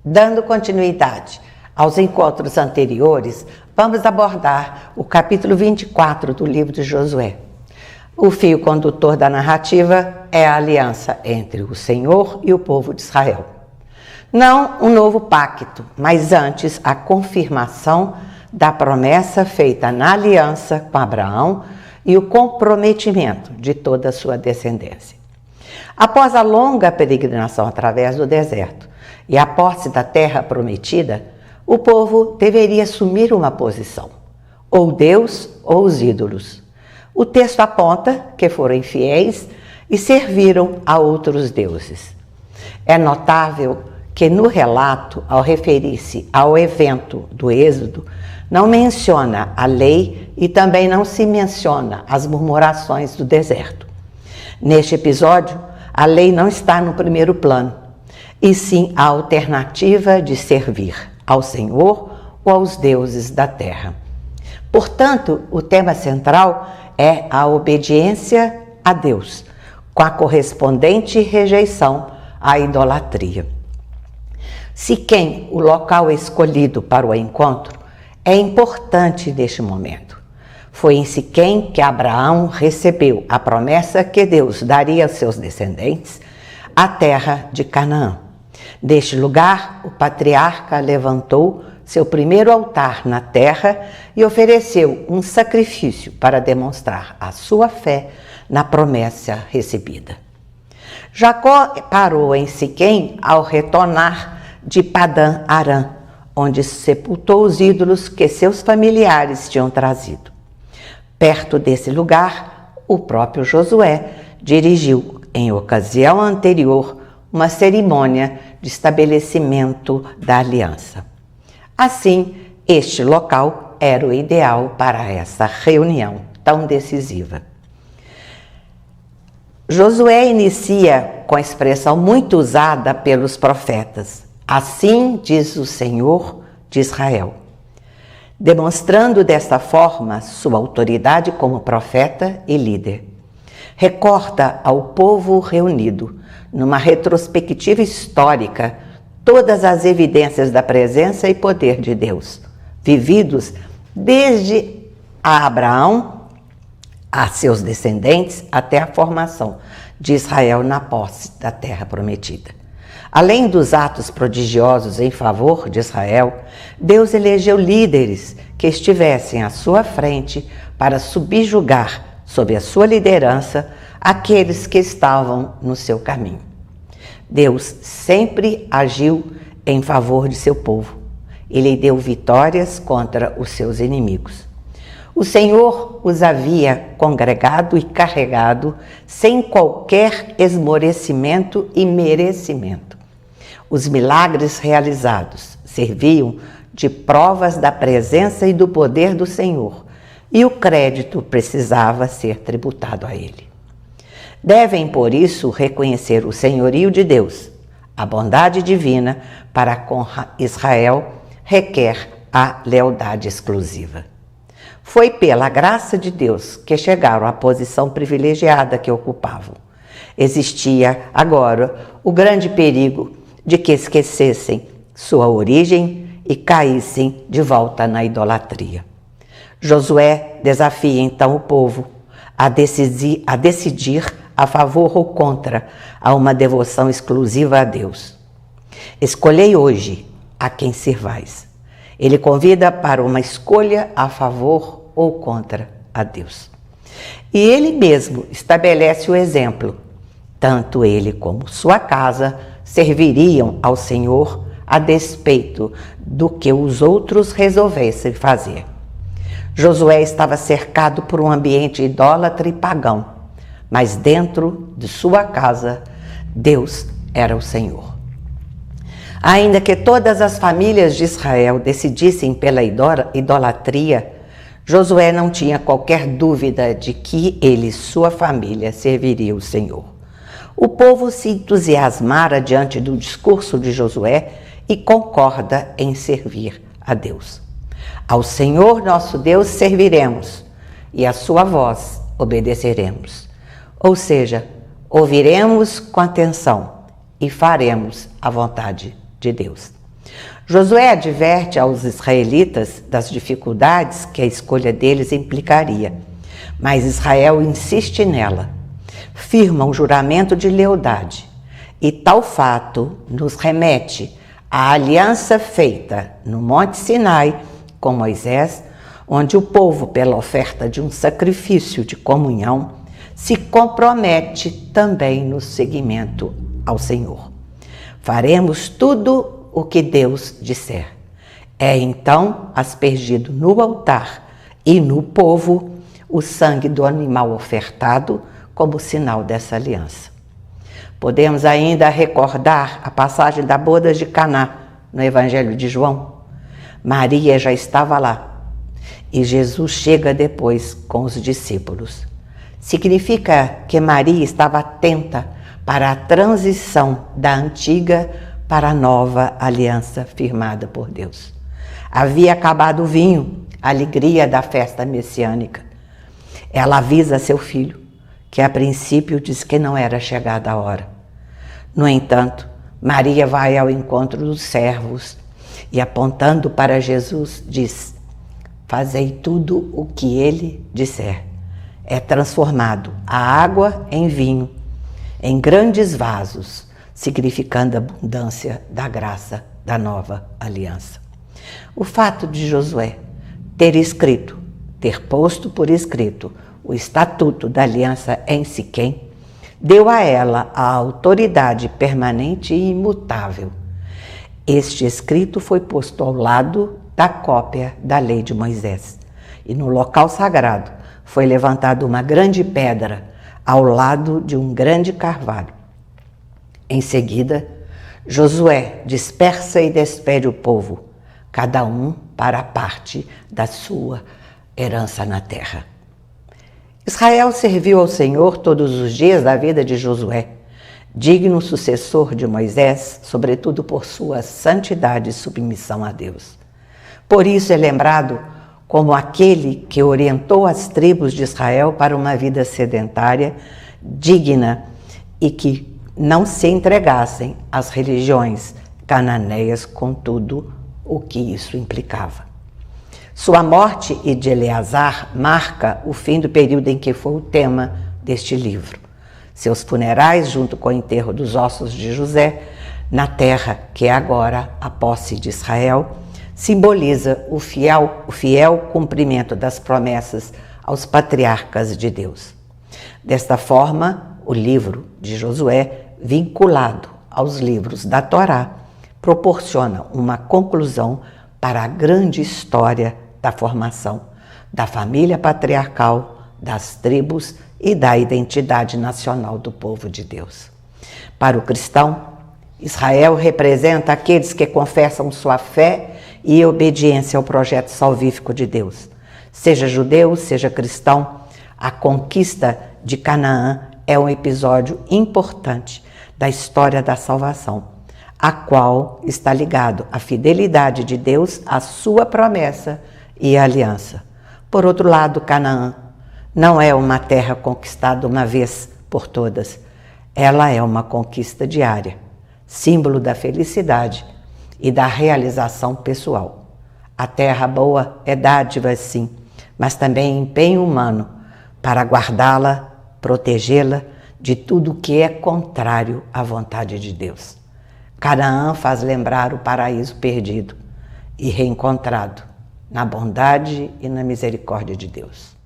Dando continuidade aos encontros anteriores, vamos abordar o capítulo 24 do livro de Josué. O fio condutor da narrativa é a aliança entre o Senhor e o povo de Israel. Não um novo pacto, mas antes a confirmação da promessa feita na aliança com Abraão e o comprometimento de toda a sua descendência. Após a longa peregrinação através do deserto e a posse da terra prometida, o povo deveria assumir uma posição, ou Deus ou os ídolos. O texto aponta que foram infiéis e serviram a outros deuses. É notável que no relato, ao referir-se ao evento do Êxodo, não menciona a lei e também não se menciona as murmurações do deserto. Neste episódio, a lei não está no primeiro plano, e sim a alternativa de servir ao Senhor ou aos deuses da terra. Portanto, o tema central é a obediência a Deus, com a correspondente rejeição à idolatria. Siquém, o local escolhido para o encontro, é importante neste momento. Foi em Siquém que Abraão recebeu a promessa que Deus daria aos seus descendentes a terra de Canaã. Neste lugar, o patriarca levantou seu primeiro altar na terra e ofereceu um sacrifício para demonstrar a sua fé na promessa recebida. Jacó parou em Siquém ao retornar de Padã Arã, onde sepultou os ídolos que seus familiares tinham trazido. Perto desse lugar, o próprio Josué dirigiu, em ocasião anterior, uma cerimônia de estabelecimento da aliança. Assim, este local era o ideal para essa reunião tão decisiva. Josué inicia com a expressão muito usada pelos profetas: assim diz o Senhor de Israel, demonstrando desta forma sua autoridade como profeta e líder. Recorda ao povo reunido, numa retrospectiva histórica, todas as evidências da presença e poder de Deus, vividos desde Abraão a seus descendentes até a formação de Israel na posse da terra prometida. Além dos atos prodigiosos em favor de Israel, Deus elegeu líderes que estivessem à sua frente para subjugar, sob a sua liderança, aqueles que estavam no seu caminho. Deus sempre agiu em favor de seu povo. Ele deu vitórias contra os seus inimigos. O Senhor os havia congregado e carregado sem qualquer esmorecimento e merecimento. Os milagres realizados serviam de provas da presença e do poder do Senhor, e o crédito precisava ser tributado a ele. Devem, por isso, reconhecer o senhorio de Deus. A bondade divina para com Israel requer a lealdade exclusiva. Foi pela graça de Deus que chegaram à posição privilegiada que ocupavam. Existia agora o grande perigo de que esquecessem sua origem e caíssem de volta na idolatria. Josué desafia então o povo a decidir a favor ou contra a uma devoção exclusiva a Deus. Escolhei hoje a quem servais. Ele convida para uma escolha a favor ou contra a Deus. E ele mesmo estabelece o exemplo. Tanto ele como sua casa serviriam ao Senhor a despeito do que os outros resolvessem fazer. Josué estava cercado por um ambiente idólatra e pagão, mas dentro de sua casa, Deus era o Senhor. Ainda que todas as famílias de Israel decidissem pela idolatria, Josué não tinha qualquer dúvida de que ele e sua família serviriam o Senhor. O povo se entusiasmara diante do discurso de Josué e concorda em servir a Deus. Ao Senhor nosso Deus serviremos e à sua voz obedeceremos. Ou seja, ouviremos com atenção e faremos a vontade de Deus. Josué adverte aos israelitas das dificuldades que a escolha deles implicaria, mas Israel insiste nela, firma um juramento de lealdade, e tal fato nos remete à aliança feita no Monte Sinai com Moisés, onde o povo, pela oferta de um sacrifício de comunhão, se compromete também no seguimento ao Senhor. Faremos tudo o que Deus disser. É então aspergido no altar e no povo o sangue do animal ofertado como sinal dessa aliança. Podemos ainda recordar a passagem da boda de Caná no Evangelho de João. Maria já estava lá e Jesus chega depois com os discípulos. Significa que Maria estava atenta para a transição da antiga para a nova aliança firmada por Deus. Havia acabado o vinho, a alegria da festa messiânica. Ela avisa seu filho, que a princípio diz que não era chegada a hora. No entanto, Maria vai ao encontro dos servos e, apontando para Jesus, diz: fazei tudo o que ele disser. É transformado a água em vinho, em grandes vasos, significando a abundância da graça da nova aliança. O fato de Josué ter posto por escrito o estatuto da aliança em Siquém, deu a ela a autoridade permanente e imutável. Este escrito foi posto ao lado da cópia da lei de Moisés, e no local sagrado foi levantada uma grande pedra ao lado de um grande carvalho. Em seguida, Josué dispersa e despede o povo, cada um para a parte da sua herança na terra. Israel serviu ao Senhor todos os dias da vida de Josué, digno sucessor de Moisés, sobretudo por sua santidade e submissão a Deus. Por isso é lembrado como aquele que orientou as tribos de Israel para uma vida sedentária, digna e que não se entregassem às religiões cananeias com tudo o que isso implicava. Sua morte e de Eleazar marca o fim do período em que foi o tema deste livro. Seus funerais, junto com o enterro dos ossos de José, na terra que é agora a posse de Israel, simboliza o fiel cumprimento das promessas aos patriarcas de Deus. Desta forma, o livro de Josué, vinculado aos livros da Torá, proporciona uma conclusão para a grande história da formação da família patriarcal, das tribos e da identidade nacional do povo de Deus. Para o cristão, Israel representa aqueles que confessam sua fé e obediência ao projeto salvífico de Deus. Seja judeu, seja cristão, a conquista de Canaã é um episódio importante da história da salvação, a qual está ligado à fidelidade de Deus à sua promessa e aliança. Por outro lado, Canaã não é uma terra conquistada uma vez por todas. Ela é uma conquista diária, símbolo da felicidade e da realização pessoal. A terra boa é dádiva, sim, mas também empenho humano para guardá-la, protegê-la de tudo que é contrário à vontade de Deus. Canaã faz lembrar o paraíso perdido e reencontrado na bondade e na misericórdia de Deus.